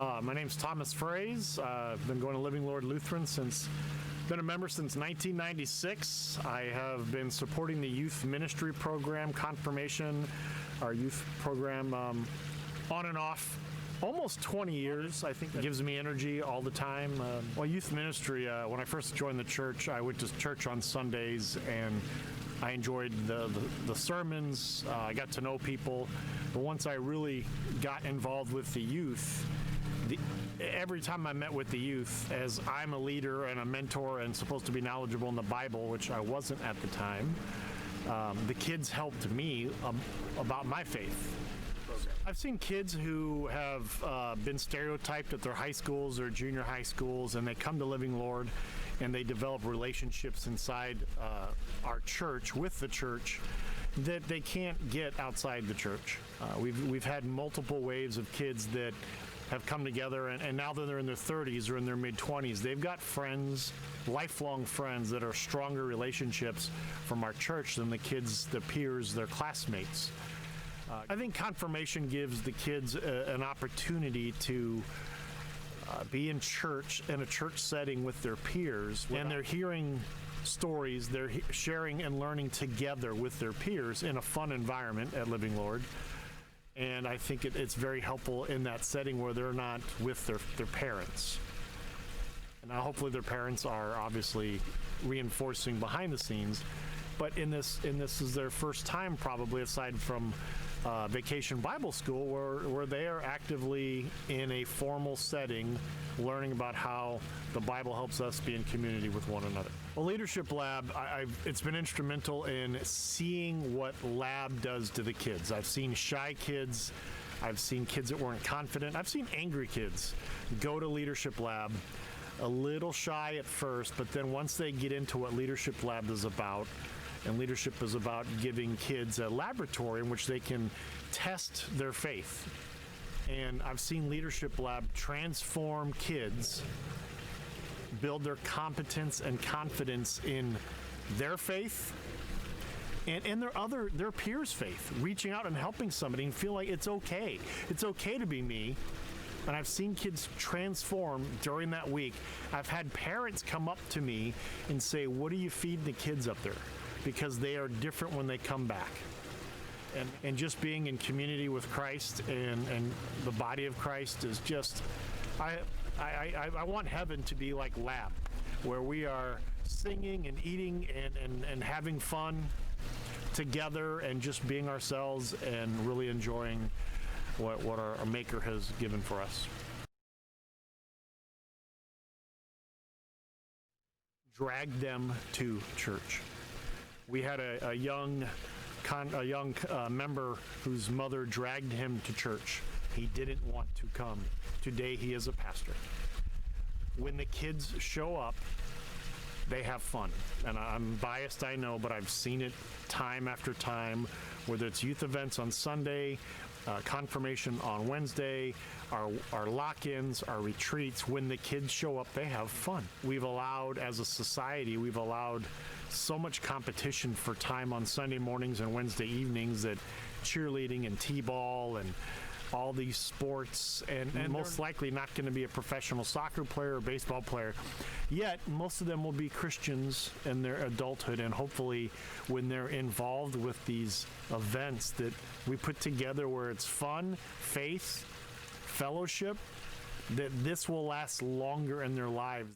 My name's Thomas Frase. I've been going to Living Lord Lutheran been a member since 1996. I have been supporting the youth ministry program, confirmation, our youth program on and off almost 20 years. I think it gives me energy all the time. Youth ministry, when I first joined the church, I went to church on Sundays and I enjoyed the sermons. I got to know people. But once I really got involved with the youth, every time I met with the youth, as I'm a leader and a mentor and supposed to be knowledgeable in the Bible, which I wasn't at the time, the kids helped me about my faith. I've seen kids who have been stereotyped at their high schools or junior high schools, and they come to Living Lord and they develop relationships inside our church, with the church, that they can't get outside the church. We've had multiple waves of kids that have come together, and now that they're in their 30s or in their mid-20s, they've got friends, lifelong friends that are stronger relationships from our church than the kids, their peers, their classmates. I think confirmation gives the kids an opportunity to be in church, in a church setting with their peers, and they're hearing stories, they're sharing and learning together with their peers in a fun environment at Living Lord. And I think it's very helpful in that setting where they're not with their parents. And now hopefully their parents are obviously reinforcing behind the scenes, but this is their first time probably, aside from Vacation Bible School, where they are actively in a formal setting learning about how the Bible helps us be in community with one another. Well, Leadership Lab, it's been instrumental in seeing what Lab does to the kids. I've seen shy kids, I've seen kids that weren't confident, I've seen angry kids go to Leadership Lab, a little shy at first, but then once they get into what Leadership Lab is about, and leadership is about giving kids a laboratory in which they can test their faith. And I've seen Leadership Lab transform kids, build their competence and confidence in their faith and in their peers' faith, reaching out and helping somebody and feel like it's okay. It's okay to be me. And I've seen kids transform during that week. I've had parents come up to me and say, "What are you feeding the kids up there?" Because they are different when they come back. And just being in community with Christ and the body of Christ is just, I want heaven to be like Lab, where we are singing and eating and having fun together and just being ourselves and really enjoying what our Maker has given for us. Drag them to church. We had a young member whose mother dragged him to church. He didn't want to come. Today he is a pastor. When the kids show up, they have fun. And I'm biased, I know, but I've seen it time after time, whether it's youth events on Sunday, confirmation on Wednesday, our lock-ins, our retreats. When the kids show up, they have fun. We've allowed, as a society, so much competition for time on Sunday mornings and Wednesday evenings, that cheerleading and t-ball and all these sports, and most likely not going to be a professional soccer player or baseball player. Yet, most of them will be Christians in their adulthood, and hopefully when they're involved with these events that we put together where it's fun, faith, fellowship, that this will last longer in their lives.